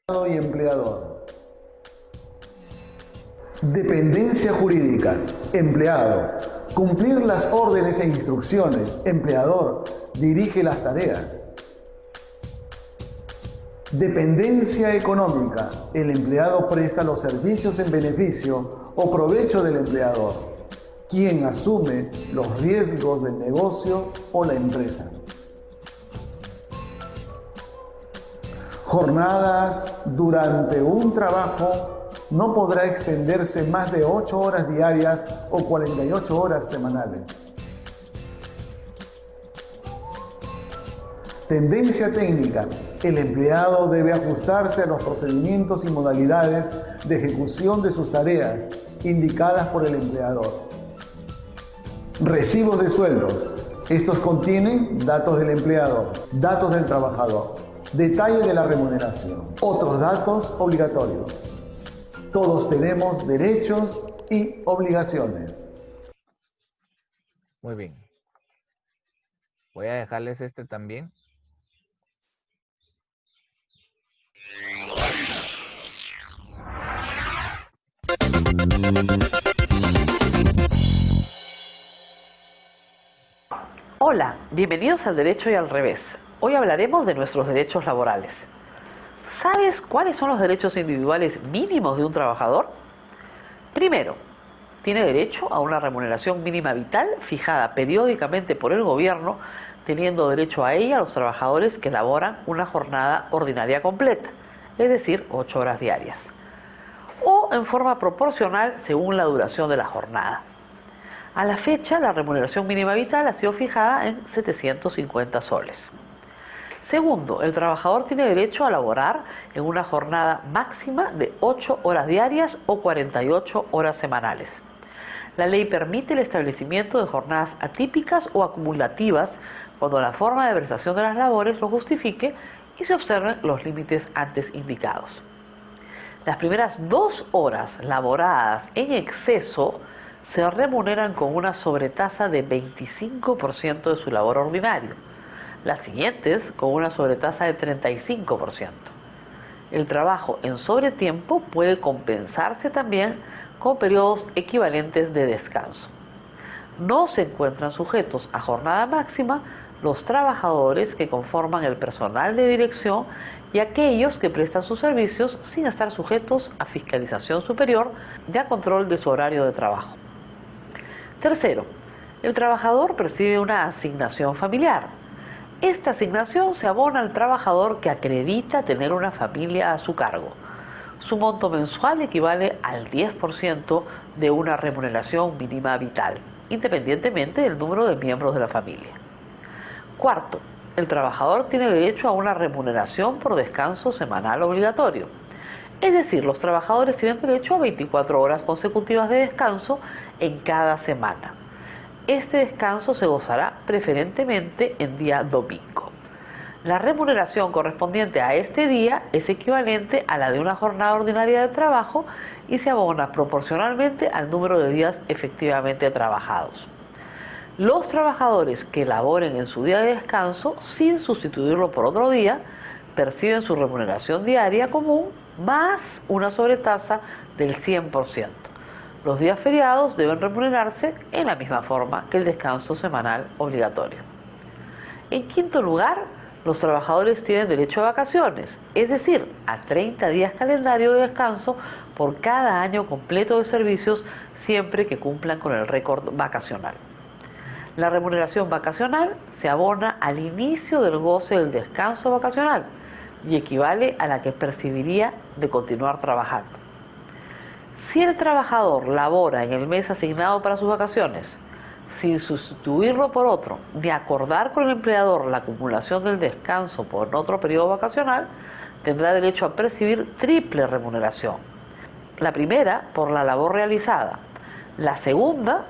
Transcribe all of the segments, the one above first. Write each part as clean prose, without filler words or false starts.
y empleador. Dependencia jurídica. Empleado. Cumplir las órdenes e instrucciones. Empleador. Dirige las tareas. Dependencia económica. El empleado presta los servicios en beneficio o provecho del empleador, quien asume los riesgos del negocio o la empresa. Jornadas durante un trabajo no podrá extenderse más de 8 horas diarias o 48 horas semanales. Tendencia técnica. El empleado debe ajustarse a los procedimientos y modalidades de ejecución de sus tareas indicadas por el empleador. Recibos de sueldos. Estos contienen datos del empleado, datos del trabajador, detalle de la remuneración, otros datos obligatorios. Todos tenemos derechos y obligaciones. Muy bien. Voy a dejarles este también. Hola, bienvenidos al Derecho y al Revés. Hoy hablaremos de nuestros derechos laborales. ¿Sabes cuáles son los derechos individuales mínimos de un trabajador? Primero, tiene derecho a una remuneración mínima vital fijada periódicamente por el gobierno, teniendo derecho a ella los trabajadores que laboran una jornada ordinaria completa, es decir, 8 horas diarias, o en forma proporcional según la duración de la jornada. A la fecha, la remuneración mínima vital ha sido fijada en 750 soles. Segundo, el trabajador tiene derecho a laborar en una jornada máxima de 8 horas diarias o 48 horas semanales. La ley permite el establecimiento de jornadas atípicas o acumulativas cuando la forma de prestación de las labores lo justifique y se observen los límites antes indicados. Las primeras 2 horas laboradas en exceso se remuneran con una sobretasa de 25% de su labor ordinario. Las siguientes con una sobretasa de 35%. El trabajo en sobretiempo puede compensarse también con periodos equivalentes de descanso. No se encuentran sujetos a jornada máxima los trabajadores que conforman el personal de dirección y aquellos que prestan sus servicios sin estar sujetos a fiscalización superior y a control de su horario de trabajo. Tercero, el trabajador percibe una asignación familiar. Esta asignación se abona al trabajador que acredita tener una familia a su cargo. Su monto mensual equivale al 10% de una remuneración mínima vital, independientemente del número de miembros de la familia. Cuarto, el trabajador tiene derecho a una remuneración por descanso semanal obligatorio. Es decir, los trabajadores tienen derecho a 24 horas consecutivas de descanso en cada semana. Este descanso se gozará preferentemente en día domingo. La remuneración correspondiente a este día es equivalente a la de una jornada ordinaria de trabajo y se abona proporcionalmente al número de días efectivamente trabajados. Los trabajadores que laboren en su día de descanso sin sustituirlo por otro día perciben su remuneración diaria común más una sobretasa del 100%. Los días feriados deben remunerarse en la misma forma que el descanso semanal obligatorio. En quinto lugar, los trabajadores tienen derecho a vacaciones, es decir, a 30 días calendario de descanso por cada año completo de servicios siempre que cumplan con el récord vacacional. La remuneración vacacional se abona al inicio del goce del descanso vacacional y equivale a la que percibiría de continuar trabajando. Si el trabajador labora en el mes asignado para sus vacaciones, sin sustituirlo por otro, ni acordar con el empleador la acumulación del descanso por otro periodo vacacional, tendrá derecho a percibir triple remuneración. La primera por la labor realizada, la segunda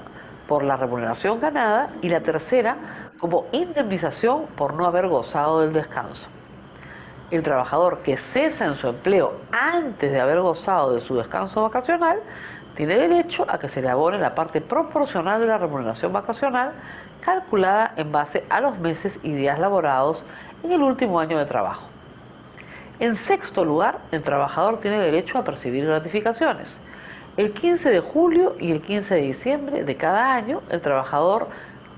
por la remuneración ganada y la tercera como indemnización por no haber gozado del descanso. El trabajador que cesa en su empleo antes de haber gozado de su descanso vacacional tiene derecho a que se le abone la parte proporcional de la remuneración vacacional calculada en base a los meses y días laborados en el último año de trabajo. En sexto lugar, el trabajador tiene derecho a percibir gratificaciones. El 15 de julio y el 15 de diciembre de cada año, el trabajador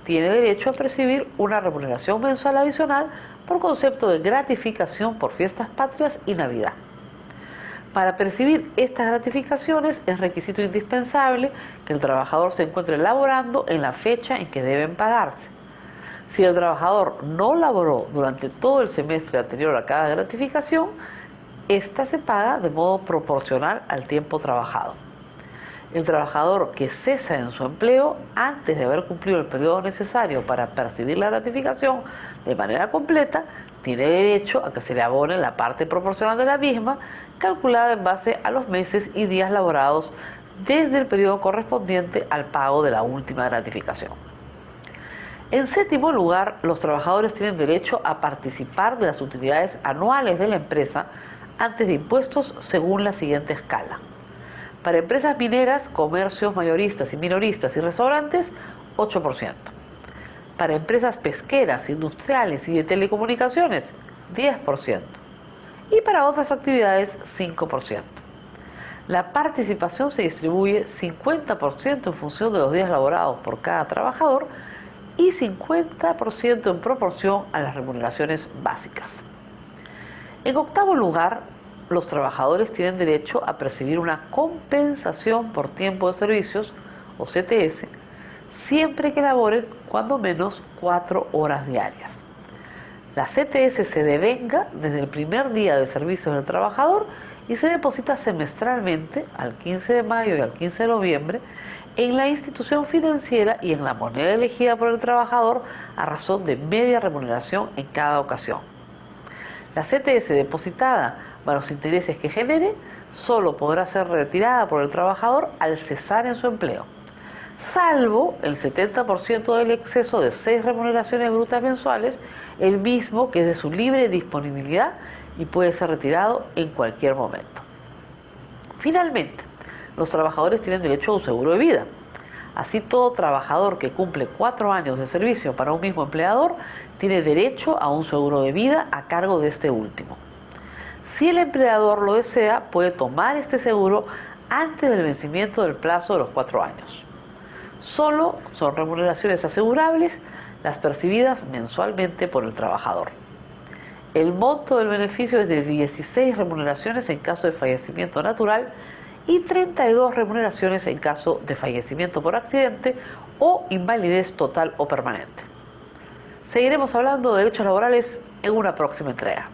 tiene derecho a percibir una remuneración mensual adicional por concepto de gratificación por fiestas patrias y Navidad. Para percibir estas gratificaciones es requisito indispensable que el trabajador se encuentre laborando en la fecha en que deben pagarse. Si el trabajador no laboró durante todo el semestre anterior a cada gratificación, esta se paga de modo proporcional al tiempo trabajado. El trabajador que cesa en su empleo antes de haber cumplido el periodo necesario para percibir la gratificación de manera completa, tiene derecho a que se le abone la parte proporcional de la misma, calculada en base a los meses y días laborados desde el periodo correspondiente al pago de la última gratificación. En séptimo lugar, los trabajadores tienen derecho a participar de las utilidades anuales de la empresa antes de impuestos según la siguiente escala. Para empresas mineras, comercios mayoristas y minoristas y restaurantes, 8%. Para empresas pesqueras, industriales y de telecomunicaciones, 10%. Y para otras actividades, 5%. La participación se distribuye 50% en función de los días laborados por cada trabajador y 50% en proporción a las remuneraciones básicas. En octavo lugar, los trabajadores tienen derecho a percibir una compensación por tiempo de servicios, o CTS, siempre que laboren cuando menos 4 horas diarias. La CTS se devenga desde el primer día de servicios del trabajador y se deposita semestralmente al 15 de mayo y al 15 de noviembre en la institución financiera y en la moneda elegida por el trabajador a razón de media remuneración en cada ocasión. La CTS depositada para los intereses que genere solo podrá ser retirada por el trabajador al cesar en su empleo, salvo el 70% del exceso de 6 remuneraciones brutas mensuales, el mismo que es de su libre disponibilidad y puede ser retirado en cualquier momento. Finalmente, los trabajadores tienen derecho a un seguro de vida. Así, todo trabajador que cumple 4 años de servicio para un mismo empleador tiene derecho a un seguro de vida a cargo de este último. Si el empleador lo desea, puede tomar este seguro antes del vencimiento del plazo de los 4 años. Solo son remuneraciones asegurables las percibidas mensualmente por el trabajador. El monto del beneficio es de 16 remuneraciones en caso de fallecimiento natural y 32 remuneraciones en caso de fallecimiento por accidente o invalidez total o permanente. Seguiremos hablando de derechos laborales en una próxima entrega.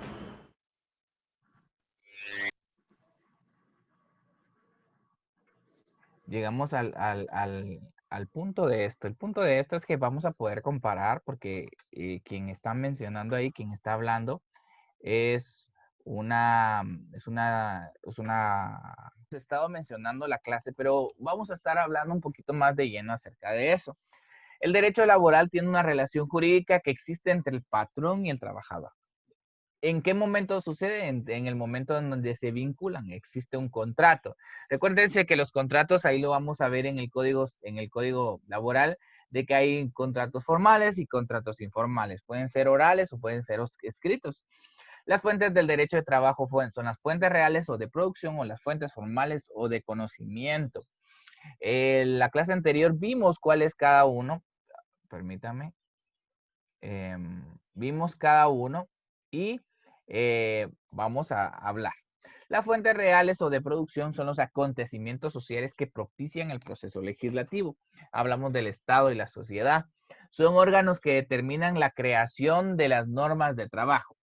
Llegamos al punto de esto. El punto de esto es que vamos a poder comparar porque quien está mencionando ahí, quien está hablando, es una, he estado mencionando la clase, pero vamos a estar hablando un poquito más de lleno acerca de eso. El derecho laboral tiene una relación jurídica que existe entre el patrón y el trabajador. ¿En qué momento sucede? En el momento en donde se vinculan, existe un contrato. Recuérdense que los contratos, ahí lo vamos a ver en el código laboral, de que hay contratos formales y contratos informales. Pueden ser orales o pueden ser escritos. Las fuentes del derecho de trabajo son las fuentes reales o de producción o las fuentes formales o de conocimiento. En la clase anterior vimos cuál es cada uno. Permítame. Vimos cada uno y vamos a hablar. Las fuentes reales o de producción son los acontecimientos sociales que propician el proceso legislativo. Hablamos del Estado y la sociedad. Son órganos que determinan la creación de las normas de trabajo.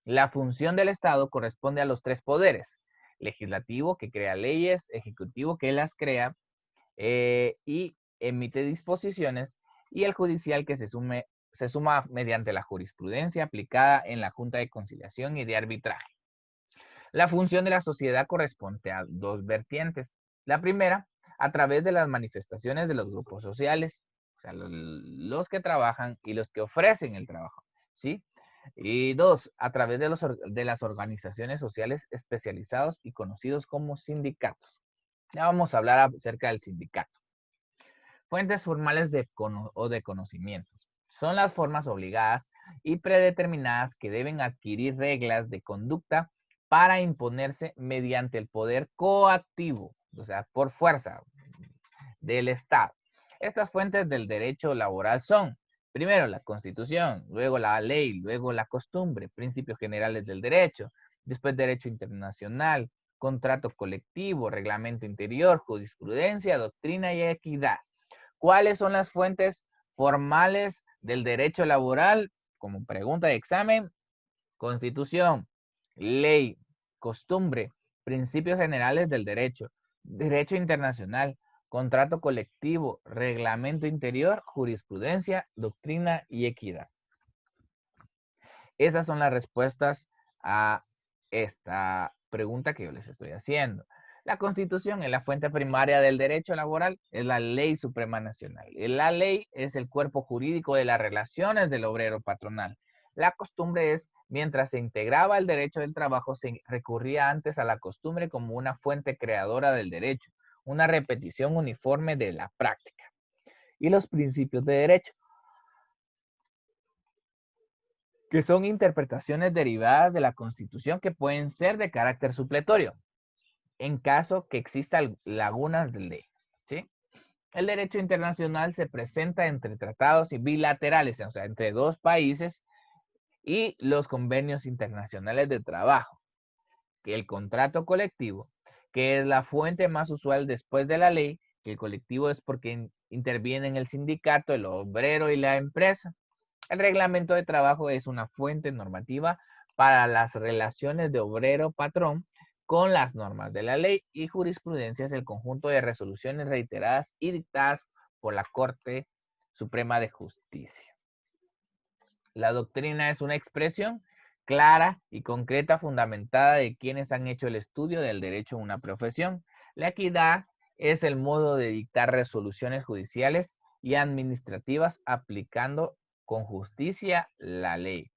La función del Estado corresponde a los 3 poderes. Legislativo, que crea leyes, ejecutivo, que las crea y emite disposiciones, y el judicial, que se suma mediante la jurisprudencia aplicada en la Junta de Conciliación y de Arbitraje. La función de la sociedad corresponde a 2 vertientes. La primera, a través de las manifestaciones de los grupos sociales, o sea, los que trabajan y los que ofrecen el trabajo, ¿sí? Y 2, a través de las organizaciones sociales especializados y conocidos como sindicatos. Ya vamos a hablar acerca del sindicato. Fuentes formales o de conocimientos. Son las formas obligadas y predeterminadas que deben adquirir reglas de conducta para imponerse mediante el poder coactivo, o sea, por fuerza del Estado. Estas fuentes del derecho laboral son, primero, la Constitución, luego la ley, luego la costumbre, principios generales del derecho, después derecho internacional, contrato colectivo, reglamento interior, jurisprudencia, doctrina y equidad. ¿Cuáles son las fuentes formales del derecho laboral? Como pregunta de examen, Constitución, ley, costumbre, principios generales del derecho, derecho internacional, contrato colectivo, reglamento interior, jurisprudencia, doctrina y equidad. Esas son las respuestas a esta pregunta que yo les estoy haciendo. La Constitución es la fuente primaria del derecho laboral, es la ley suprema nacional. La ley es el cuerpo jurídico de las relaciones del obrero patronal. La costumbre es, mientras se integraba el derecho del trabajo, se recurría antes a la costumbre como una fuente creadora del derecho, una repetición uniforme de la práctica. Y los principios de derecho, que son interpretaciones derivadas de la Constitución que pueden ser de carácter supletorio, en caso que existan lagunas de ley, ¿sí? El derecho internacional se presenta entre tratados y bilaterales, o sea, entre dos países, y los convenios internacionales de trabajo, que el contrato colectivo, que es la fuente más usual después de la ley, que el colectivo es porque intervienen el sindicato, el obrero y la empresa. El reglamento de trabajo es una fuente normativa para las relaciones de obrero-patrón con las normas de la ley, y jurisprudencia es el conjunto de resoluciones reiteradas y dictadas por la Corte Suprema de Justicia. La doctrina es una expresión clara y concreta fundamentada de quienes han hecho el estudio del derecho a una profesión. La equidad es el modo de dictar resoluciones judiciales y administrativas aplicando con justicia la ley.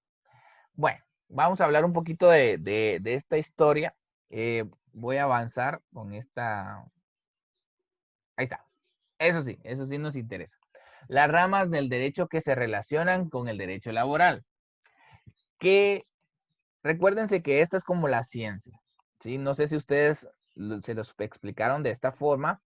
Bueno, vamos a hablar un poquito de esta historia. Voy a avanzar con esta. Ahí está. Eso sí nos interesa. Las ramas del derecho que se relacionan con el derecho laboral. Que recuérdense que esta es como la ciencia, ¿sí? No sé si ustedes se los explicaron de esta forma,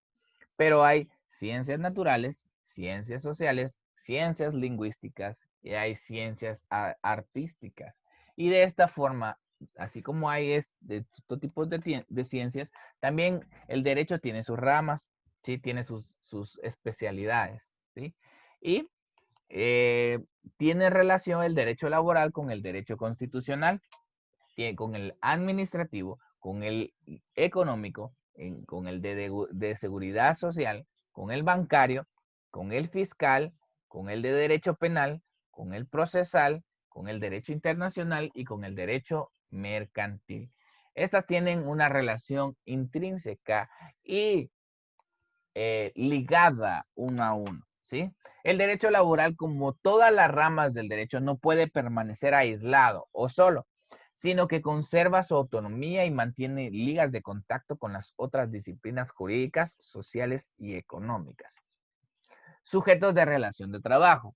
pero hay ciencias naturales, ciencias sociales, ciencias lingüísticas y hay ciencias artísticas. Y de esta forma, así como hay de estos tipos de ciencias, también el derecho tiene sus ramas, ¿sí? Tiene sus especialidades, ¿sí? Y tiene relación el derecho laboral con el derecho constitucional, con el administrativo, con el económico, con el de seguridad social, con el bancario, con el fiscal, con el de derecho penal, con el procesal, con el derecho internacional y con el derecho mercantil. Estas tienen una relación intrínseca y ligada uno a uno, ¿sí? El derecho laboral, como todas las ramas del derecho, no puede permanecer aislado o solo, sino que conserva su autonomía y mantiene ligas de contacto con las otras disciplinas jurídicas, sociales y económicas. Sujetos de relación de trabajo.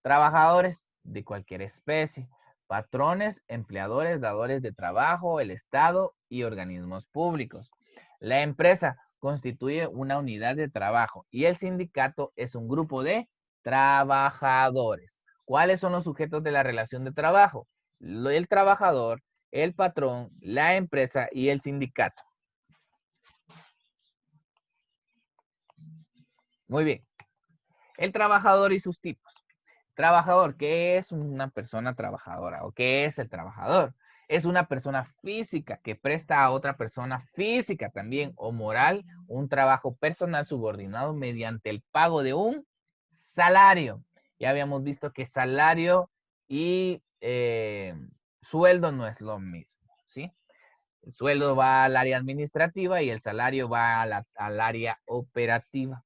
Trabajadores de cualquier especie. Patrones, empleadores, dadores de trabajo, el Estado y organismos públicos. La empresa constituye una unidad de trabajo y el sindicato es un grupo de trabajadores. ¿Cuáles son los sujetos de la relación de trabajo? El trabajador, el patrón, la empresa y el sindicato. Muy bien. El trabajador y sus tipos. Trabajador, ¿qué es una persona trabajadora? ¿O qué es el trabajador? Es una persona física que presta a otra persona física también o moral un trabajo personal subordinado mediante el pago de un salario. Ya habíamos visto que salario y sueldo no es lo mismo, ¿sí? El sueldo va al área administrativa y el salario va al área operativa.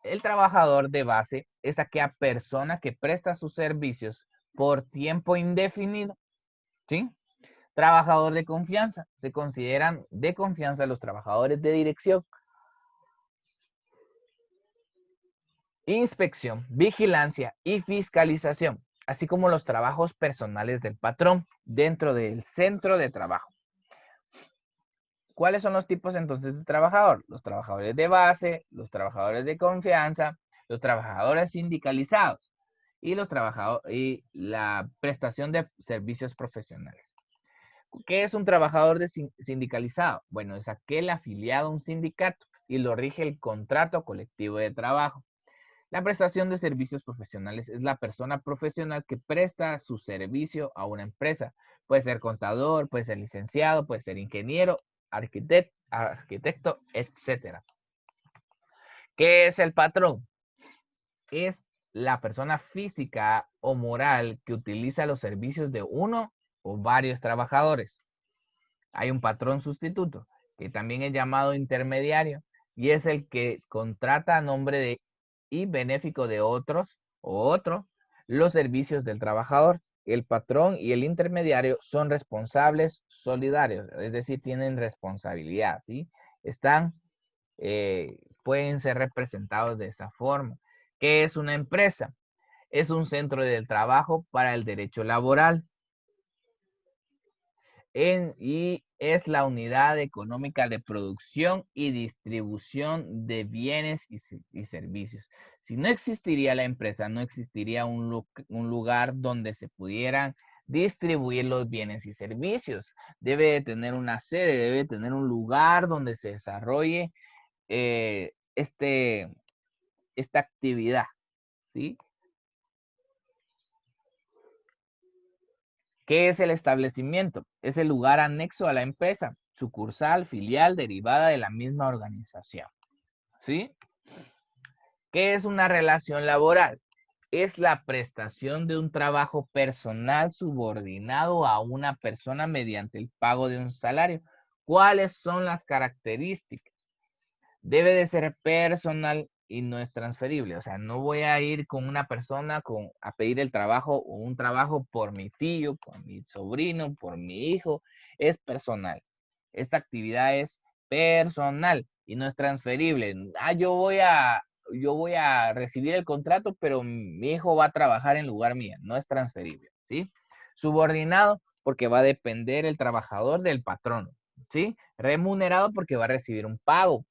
El trabajador de base es aquella persona que presta sus servicios por tiempo indefinido, ¿sí? Trabajador de confianza. Se consideran de confianza los trabajadores de dirección, inspección, vigilancia y fiscalización, así como los trabajos personales del patrón dentro del centro de trabajo. ¿Cuáles son los tipos entonces de trabajador? Los trabajadores de base, los trabajadores de confianza, los trabajadores sindicalizados y y la prestación de servicios profesionales. ¿Qué es un trabajador sindicalizado? Bueno, es aquel afiliado a un sindicato y lo rige el contrato colectivo de trabajo. La prestación de servicios profesionales es la persona profesional que presta su servicio a una empresa. Puede ser contador, puede ser licenciado, puede ser ingeniero, arquitecto, etc. ¿Qué es el patrón? Es la persona física o moral que utiliza los servicios de uno o varios trabajadores. Hay un patrón sustituto, que también es llamado intermediario, y es el que contrata a nombre de y benéfico de otros o otro los servicios del trabajador. El patrón y el intermediario son responsables solidarios, es decir, tienen responsabilidad, ¿sí? Pueden ser representados de esa forma. ¿Qué es una empresa? Es un centro del trabajo para el derecho laboral. Y es la unidad económica de producción y distribución de bienes y servicios. Si no existiría la empresa, no existiría un lugar donde se pudieran distribuir los bienes y servicios. Debe de tener una sede, debe de tener un lugar donde se desarrolle esta actividad, ¿sí? ¿Qué es el establecimiento? Es el lugar anexo a la empresa, sucursal, filial, derivada de la misma organización. ¿Sí? ¿Qué es una relación laboral? Es la prestación de un trabajo personal subordinado a una persona mediante el pago de un salario. ¿Cuáles son las características? Debe de ser personal y no es transferible. O sea, no voy a ir con una persona a pedir el trabajo o un trabajo por mi tío, por mi sobrino, por mi hijo. Es personal. Esta actividad es personal y no es transferible. Yo voy a recibir el contrato, pero mi hijo va a trabajar en lugar mío. No es transferible, ¿sí? Subordinado porque va a depender el trabajador del patrón, ¿sí? Remunerado porque va a recibir un pago.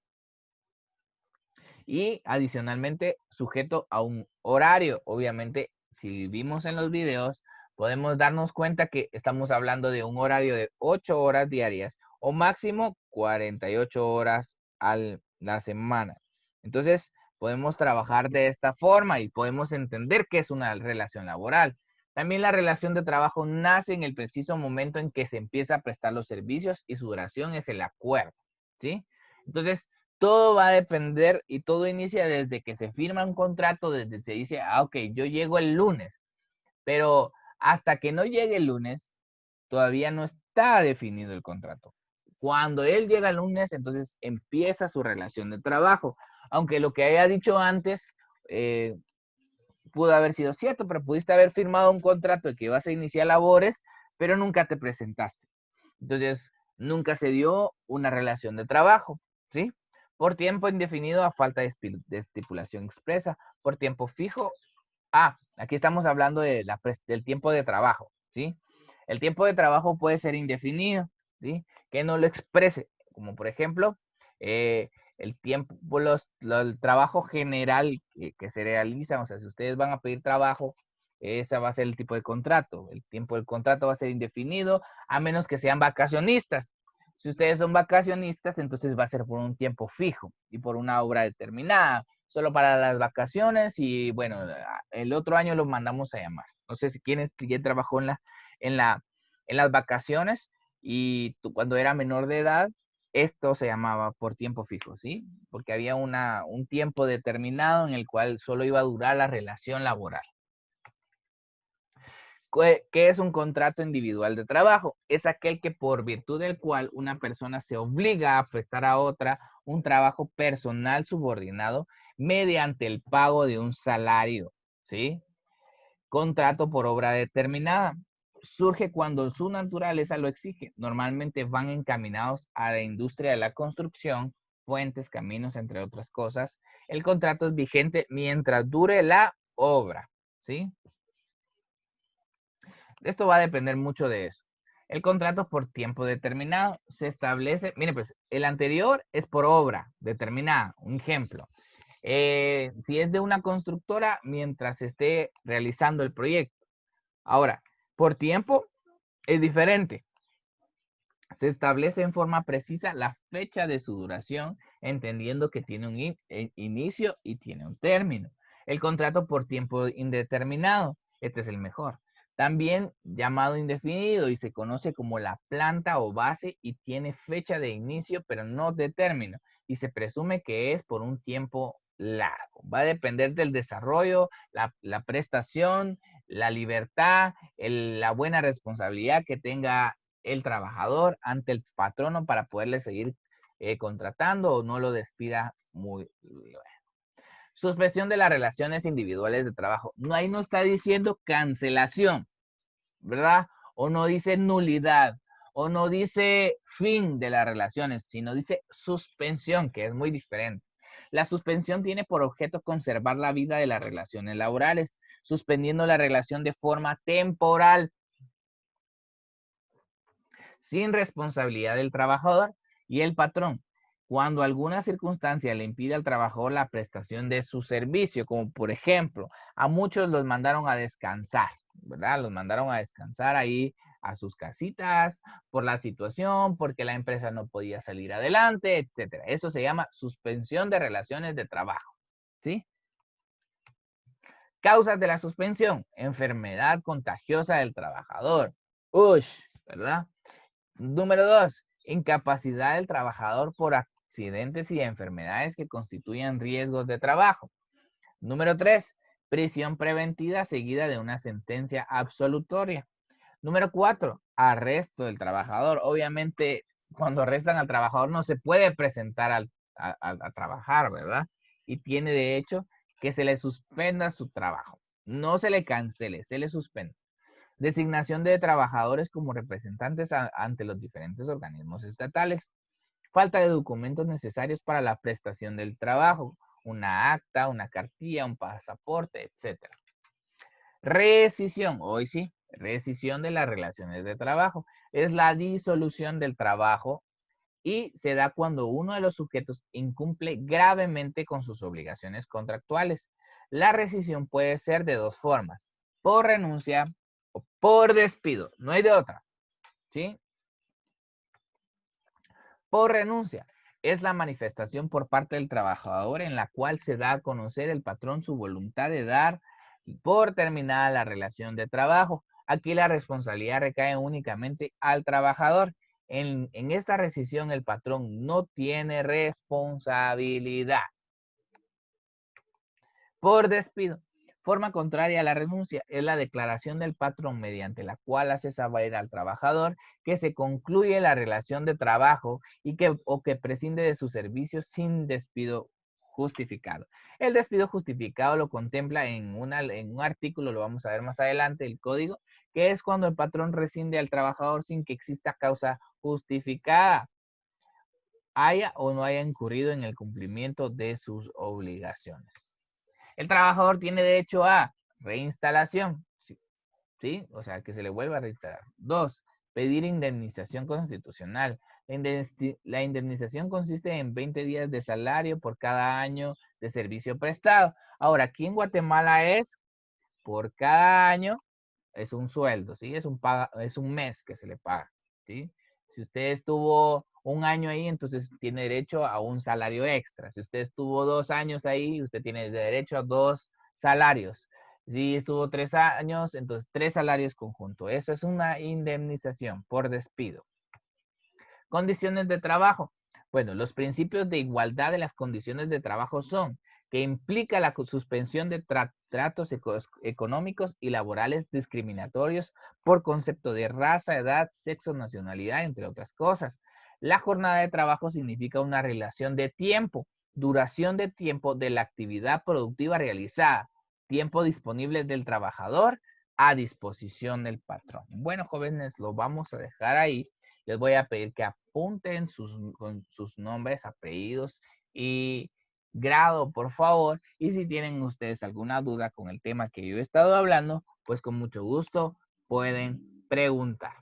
Y adicionalmente sujeto a un horario. Obviamente, si vimos en los videos, podemos darnos cuenta que estamos hablando de un horario de 8 horas diarias o máximo 48 horas a la semana. Entonces, podemos trabajar de esta forma y podemos entender qué es una relación laboral. También la relación de trabajo nace en el preciso momento en que se empieza a prestar los servicios y su duración es el acuerdo, ¿sí? Entonces, todo va a depender y todo inicia desde que se firma un contrato, desde que se dice, ok, yo llego el lunes, pero hasta que no llegue el lunes, todavía no está definido el contrato. Cuando él llega el lunes, entonces empieza su relación de trabajo. Aunque lo que haya dicho antes pudo haber sido cierto, pero pudiste haber firmado un contrato de que ibas a iniciar labores, pero nunca te presentaste. Entonces, nunca se dio una relación de trabajo, ¿sí? Por tiempo indefinido a falta de estipulación expresa, por tiempo fijo. Aquí estamos hablando del tiempo de trabajo, ¿sí? El tiempo de trabajo puede ser indefinido, ¿sí? Que no lo exprese, como por ejemplo, el tiempo, el trabajo general que se realiza, o sea, si ustedes van a pedir trabajo, ese va a ser el tipo de contrato. El tiempo del contrato va a ser indefinido, a menos que sean vacacionistas. Si ustedes son vacacionistas, entonces va a ser por un tiempo fijo y por una obra determinada, solo para las vacaciones y bueno, el otro año los mandamos a llamar. No sé si quién trabajó en las vacaciones y cuando era menor de edad, esto se llamaba por tiempo fijo, ¿sí? Porque había un tiempo determinado en el cual solo iba a durar la relación laboral. ¿Qué es un contrato individual de trabajo? Es aquel que por virtud del cual una persona se obliga a prestar a otra un trabajo personal subordinado mediante el pago de un salario, ¿sí? Contrato por obra determinada. Surge cuando su naturaleza lo exige. Normalmente van encaminados a la industria de la construcción, puentes, caminos, entre otras cosas. El contrato es vigente mientras dure la obra, ¿sí? Esto va a depender mucho de eso. El contrato por tiempo determinado se establece, mire pues, el anterior es por obra determinada, un ejemplo. Si es de una constructora, mientras esté realizando el proyecto. Ahora, por tiempo es diferente. Se establece en forma precisa la fecha de su duración, entendiendo que tiene un inicio y tiene un término. El contrato por tiempo indeterminado, este es el mejor. También llamado indefinido y se conoce como la planta o base y tiene fecha de inicio, pero no de término. Y se presume que es por un tiempo largo. Va a depender del desarrollo, la prestación, la libertad, la buena responsabilidad que tenga el trabajador ante el patrono para poderle seguir contratando o no lo despida muy bueno. Suspensión de las relaciones individuales de trabajo. No, ahí no está diciendo cancelación, ¿verdad? O no dice nulidad, o no dice fin de las relaciones, sino dice suspensión, que es muy diferente. La suspensión tiene por objeto conservar la vida de las relaciones laborales, suspendiendo la relación de forma temporal, sin responsabilidad del trabajador y el patrón, cuando alguna circunstancia le impide al trabajador la prestación de su servicio, como por ejemplo, a muchos los mandaron a descansar, ¿verdad? Los mandaron a descansar ahí a sus casitas por la situación, porque la empresa no podía salir adelante, etcétera. Eso se llama suspensión de relaciones de trabajo, ¿sí? Causas de la suspensión: enfermedad contagiosa del trabajador. ¿Verdad? Número 2, incapacidad del trabajador por accidentes y enfermedades que constituyan riesgos de trabajo. Número 3, prisión preventiva seguida de una sentencia absolutoria. Número 4, arresto del trabajador. Obviamente, cuando arrestan al trabajador no se puede presentar a trabajar, ¿verdad? Y tiene de hecho que se le suspenda su trabajo. No se le cancele, se le suspende. Designación de trabajadores como representantes ante los diferentes organismos estatales. Falta de documentos necesarios para la prestación del trabajo, una acta, una cartilla, un pasaporte, etc. Rescisión, hoy sí, rescisión de las relaciones de trabajo. Es la disolución del trabajo y se da cuando uno de los sujetos incumple gravemente con sus obligaciones contractuales. La rescisión puede ser de dos formas: por renuncia o por despido. No hay de otra, ¿sí? Por renuncia es la manifestación por parte del trabajador en la cual se da a conocer el patrón su voluntad de dar por terminada la relación de trabajo. Aquí la responsabilidad recae únicamente al trabajador. En esta rescisión el patrón no tiene responsabilidad. Por despido. Forma contraria a la renuncia es la declaración del patrón mediante la cual hace saber al trabajador que se concluye la relación de trabajo y que prescinde de sus servicios sin despido justificado. El despido justificado lo contempla en un artículo, lo vamos a ver más adelante, el código, que es cuando el patrón rescinde al trabajador sin que exista causa justificada, haya o no haya incurrido en el cumplimiento de sus obligaciones. El trabajador tiene derecho a reinstalación, ¿sí? O sea, que se le vuelva a reinstalar. 2, pedir indemnización constitucional. La indemnización consiste en 20 días de salario por cada año de servicio prestado. Ahora, aquí en Guatemala es por cada año, es un sueldo, ¿sí? Es un mes que se le paga, ¿sí? Si usted estuvo un año ahí, entonces tiene derecho a un salario extra. Si usted estuvo 2 años ahí, usted tiene derecho a 2 salarios. Si estuvo 3 años, entonces 3 salarios conjuntos. Eso es una indemnización por despido. Condiciones de trabajo. Bueno, los principios de igualdad de las condiciones de trabajo son que implica la suspensión de tratos económicos y laborales discriminatorios por concepto de raza, edad, sexo, nacionalidad, entre otras cosas. La jornada de trabajo significa una relación de tiempo, duración de tiempo de la actividad productiva realizada, tiempo disponible del trabajador a disposición del patrón. Bueno, jóvenes, lo vamos a dejar ahí. Les voy a pedir que apunten con sus nombres, apellidos y grado, por favor. Y si tienen ustedes alguna duda con el tema que yo he estado hablando, pues con mucho gusto pueden preguntar.